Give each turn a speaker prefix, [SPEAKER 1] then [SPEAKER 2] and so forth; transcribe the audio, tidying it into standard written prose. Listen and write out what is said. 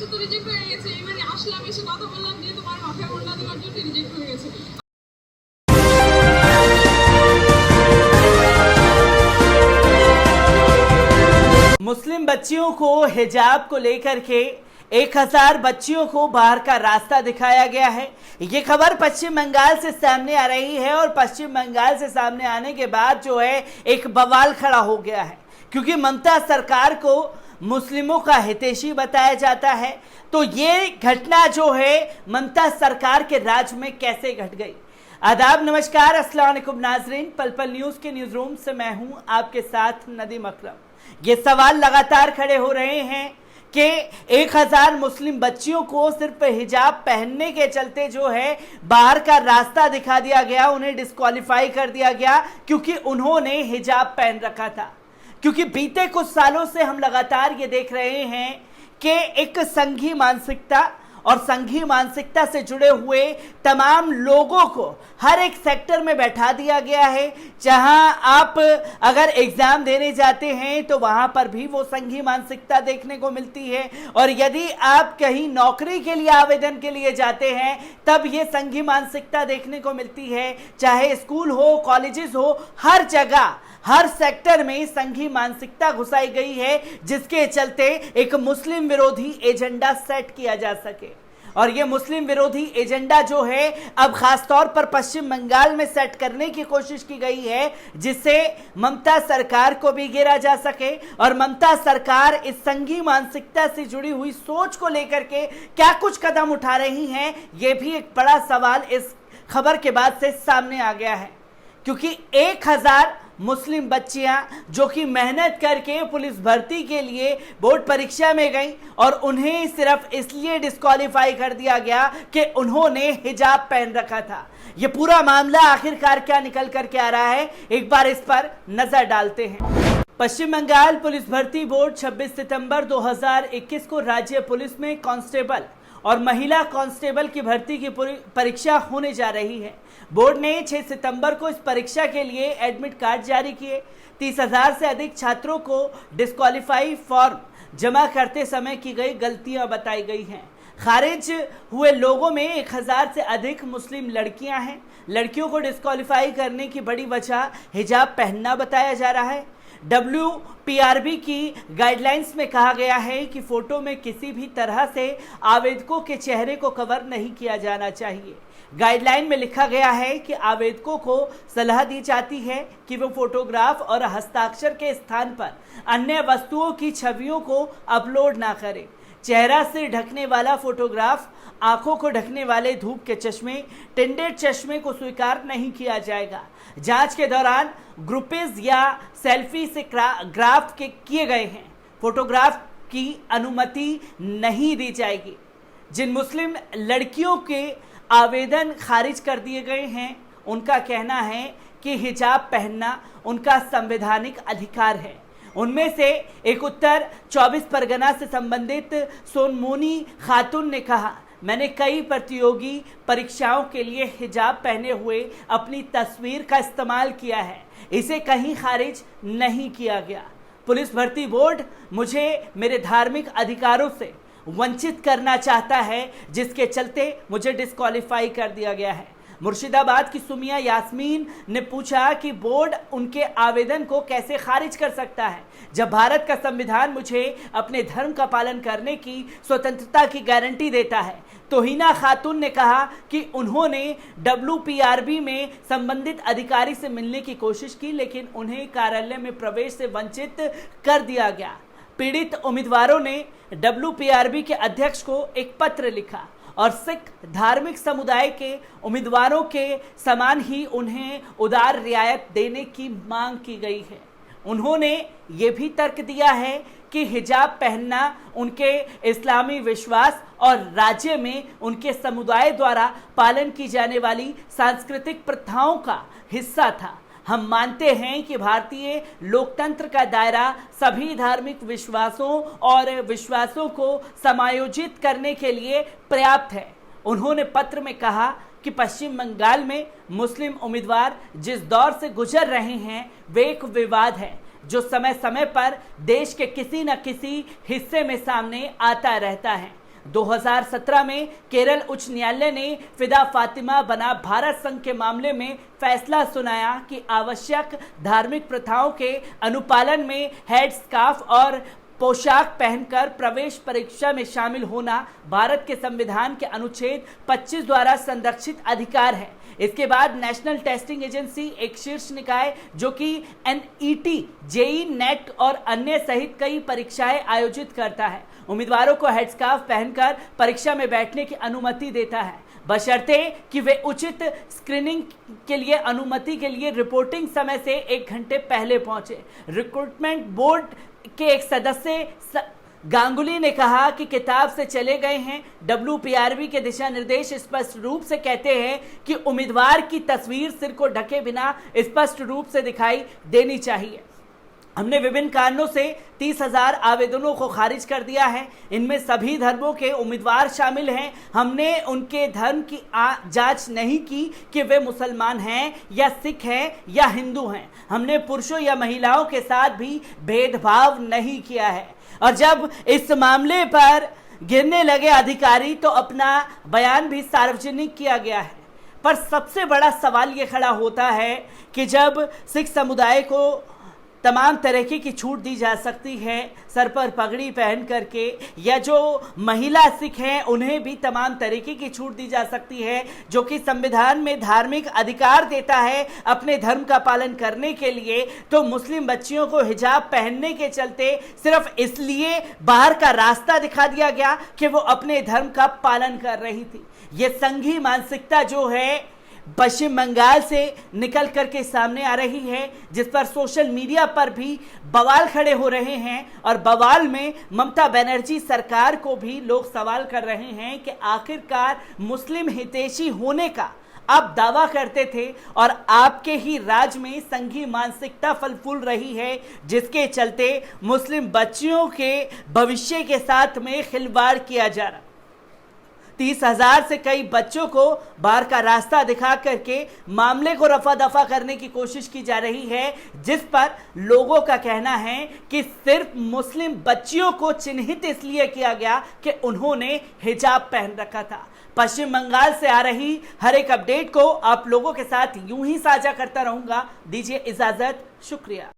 [SPEAKER 1] কিছু তো রিজেক্ট হয়ে গেছে, এবারে আসলাম এসে কথা বললাম যে তোমার মাথায় ওড়না দেওয়ার জন্য রিজেক্ট হয়ে গেছে।
[SPEAKER 2] मुस्लिम बच्चियों को हिजाब को लेकर के 1000 बच्चियों को बाहर का रास्ता दिखाया गया है। ये खबर पश्चिम बंगाल से सामने आ रही है और पश्चिम बंगाल से सामने आने के बाद जो है एक बवाल खड़ा हो गया है, क्योंकि ममता सरकार को मुस्लिमों का हितैषी बताया जाता है। तो ये घटना जो है ममता सरकार के राज में कैसे घट गई। आदाब, नमस्कार, अस्सलाम वालेकुम नाजरीन। पल पल न्यूज़ के न्यूज़ रूम से मैं हूं आपके साथ नदीम अकरम। ये सवाल लगातार खड़े हो रहे हैं कि 1000 मुस्लिम बच्चियों को सिर्फ हिजाब पहनने के चलते जो है बाहर का रास्ता दिखा दिया गया, उन्हें डिस्क्वालीफाई कर दिया गया क्योंकि उन्होंने हिजाब पहन रखा था। क्योंकि बीते कुछ सालों से हम लगातार ये देख रहे हैं कि एक संघी मानसिकता और संघी मानसिकता से जुड़े हुए तमाम लोगों को हर एक सेक्टर में बैठा दिया गया है। जहां आप अगर एग्जाम देने जाते हैं तो वहां पर भी वो संघी मानसिकता देखने को मिलती है, और यदि आप कहीं नौकरी के लिए आवेदन के लिए जाते हैं तब ये संघी मानसिकता देखने को मिलती है। चाहे स्कूल हो, कॉलेजेस हो, हर जगह हर सेक्टर में संघी मानसिकता घुसाई गई है, जिसके चलते एक मुस्लिम विरोधी एजेंडा सेट किया जा सके। और ये मुस्लिम विरोधी एजेंडा जो है अब खासतौर पर पश्चिम बंगाल में सेट करने की कोशिश की गई है, जिससे ममता सरकार को भी गिरा जा सके। और ममता सरकार इस संघी मानसिकता से जुड़ी हुई सोच को लेकर के क्या कुछ कदम उठा रही हैं, ये भी एक बड़ा सवाल इस खबर के बाद से सामने आ गया है। क्योंकि 1000 मुस्लिम बच्चियां जो कि मेहनत करके पुलिस भर्ती के लिए बोर्ड परीक्षा में गईं और उन्हें सिर्फ इसलिए डिस्क्वालीफाई कर दिया गया कि उन्होंने हिजाब पहन रखा था। ये पूरा मामला आखिरकार क्या निकल कर के आ रहा है, एक बार इस पर नजर डालते हैं। पश्चिम बंगाल पुलिस भर्ती बोर्ड 26 सितंबर 2021 को राज्य पुलिस में कांस्टेबल और महिला कांस्टेबल की भर्ती की परीक्षा होने जा रही है। बोर्ड ने 6 सितंबर को इस परीक्षा के लिए एडमिट कार्ड जारी किए। 30,000 से अधिक छात्रों को डिस्क्वालीफाई फॉर्म जमा करते समय की गई गलतियां बताई गई हैं। खारिज हुए लोगों में 1000 से अधिक मुस्लिम लड़कियां हैं। लड़कियों को डिस्क्वालीफाई करने की बड़ी वजह हिजाब पहनना बताया जा रहा है। WPRB की गाइडलाइंस में कहा गया है कि फोटो में किसी भी तरह से आवेदकों के चेहरे को कवर नहीं किया जाना चाहिए। गाइडलाइन में लिखा गया है कि आवेदकों को सलाह दी जाती है कि वो फोटोग्राफ और हस्ताक्षर के स्थान पर अन्य वस्तुओं की छवियों को अपलोड ना करें। चेहरा से ढकने वाला फोटोग्राफ, आंखों को ढकने वाले धूप के चश्मे, टिंडेड चश्मे को स्वीकार नहीं किया जाएगा। जांच के दौरान ग्रुपेज या सेल्फी से ग्राफ के किए गए हैं फोटोग्राफ की अनुमति नहीं दी जाएगी। जिन मुस्लिम लड़कियों के आवेदन खारिज कर दिए गए हैं, उनका कहना है कि हिजाब पहनना उनका संवैधानिक अधिकार है। उनमें से एक उत्तर 24 परगना से संबंधित सोनमोनी खातून ने कहा, मैंने कई प्रतियोगी परीक्षाओं के लिए हिजाब पहने हुए अपनी तस्वीर का इस्तेमाल किया है, इसे कहीं खारिज नहीं किया गया। पुलिस भर्ती बोर्ड मुझे मेरे धार्मिक अधिकारों से वंचित करना चाहता है, जिसके चलते मुझे डिस्क्वालीफाई कर दिया गया है। मुर्शिदाबाद की सुमिया यास्मीन ने पूछा कि बोर्ड उनके आवेदन को कैसे खारिज कर सकता है, जब भारत का संविधान मुझे अपने धर्म का पालन करने की स्वतंत्रता की गारंटी देता है। तोहिना खातून ने कहा कि उन्होंने WPRB में संबंधित अधिकारी से मिलने की कोशिश की, लेकिन उन्हें कार्यालय में प्रवेश से वंचित कर दिया गया। पीड़ित उम्मीदवारों ने WPRB के अध्यक्ष को एक पत्र लिखा और सिख धार्मिक समुदाय के उम्मीदवारों के समान ही उन्हें उदार रियायत देने की मांग की गई है। उन्होंने ये भी तर्क दिया है कि हिजाब पहनना उनके इस्लामी विश्वास और राज्य में उनके समुदाय द्वारा पालन की जाने वाली सांस्कृतिक प्रथाओं का हिस्सा था। हम मानते हैं कि भारतीय लोकतंत्र का दायरा सभी धार्मिक विश्वासों और विश्वासों को समायोजित करने के लिए पर्याप्त है। उन्होंने पत्र में कहा कि पश्चिम बंगाल में मुस्लिम उम्मीदवार जिस दौर से गुजर रहे हैं वे एक विवाद है जो समय समय पर देश के किसी न किसी हिस्से में सामने आता रहता है। 2017 में केरल उच्च न्यायालय ने फिदा फातिमा बना भारत संघ के मामले में फैसला सुनाया कि आवश्यक धार्मिक प्रथाओं के अनुपालन में हेड स्कार्फ और पोशाक पहनकर प्रवेश परीक्षा में शामिल होना भारत के संविधान के अनुच्छेद 25 द्वारा संरक्षित अधिकार है। इसके बाद नेशनल टेस्टिंग एजेंसी, एक शीर्ष निकाय जो कि NET, JEE, नेट और अन्य सहित कई परीक्षाएं आयोजित करता है, उम्मीदवारों को हेडस्कार्फ पहनकर परीक्षा में बैठने की अनुमति देता है, बशर्ते कि वे उचित स्क्रीनिंग के लिए अनुमति के लिए रिपोर्टिंग समय से 1 घंटे पहले पहुंचे। रिक्रूटमेंट बोर्ड के एक सदस्य गांगुली ने कहा कि किताब से चले गए हैं। WPRB के दिशा निर्देश स्पष्ट रूप से कहते हैं कि उम्मीदवार की तस्वीर सिर को ढके बिना स्पष्ट रूप से दिखाई देनी चाहिए। हमने विभिन्न कारणों से 30,000 आवेदनों को खारिज कर दिया है। इनमें सभी धर्मों के उम्मीदवार शामिल हैं। हमने उनके धर्म की जांच नहीं की कि वे मुसलमान हैं या सिख हैं या हिंदू हैं। हमने पुरुषों या महिलाओं के साथ भी भेदभाव नहीं किया है। और जब इस मामले पर गिरने लगे अधिकारी तो अपना बयान भी सार्वजनिक किया गया है। पर सबसे बड़ा सवाल ये खड़ा होता है कि जब सिख समुदाय को तमाम तरीके की छूट दी जा सकती है, सर पर पगड़ी पहन करके, या जो महिला सिख हैं उन्हें भी तमाम तरीके की छूट दी जा सकती है, जो कि संविधान में धार्मिक अधिकार देता है अपने धर्म का पालन करने के लिए, तो मुस्लिम बच्चियों को हिजाब पहनने के चलते सिर्फ इसलिए बाहर का रास्ता दिखा दिया गया कि वो अपने धर्म का पालन कर रही थी। ये संघी मानसिकता जो है पश्चिम बंगाल से निकल करके सामने आ रही है, जिस पर सोशल मीडिया पर भी बवाल खड़े हो रहे हैं। और बवाल में ममता बनर्जी सरकार को भी लोग सवाल कर रहे हैं कि आखिरकार मुस्लिम हितैषी होने का आप दावा करते थे और आपके ही राज में संघी मानसिकता फल फूल रही है, जिसके चलते मुस्लिम बच्चियों के भविष्य के साथ में खिलवाड़ किया जा रहा। 30,000 से कई बच्चों को बाहर का रास्ता दिखा करके मामले को रफा दफा करने की कोशिश की जा रही है, जिस पर लोगों का कहना है कि सिर्फ मुस्लिम बच्चियों को चिन्हित इसलिए किया गया कि उन्होंने हिजाब पहन रखा था। पश्चिम बंगाल से आ रही हर एक अपडेट को आप लोगों के साथ यूं ही साझा करता रहूंगा। दीजिए इजाजत, शुक्रिया।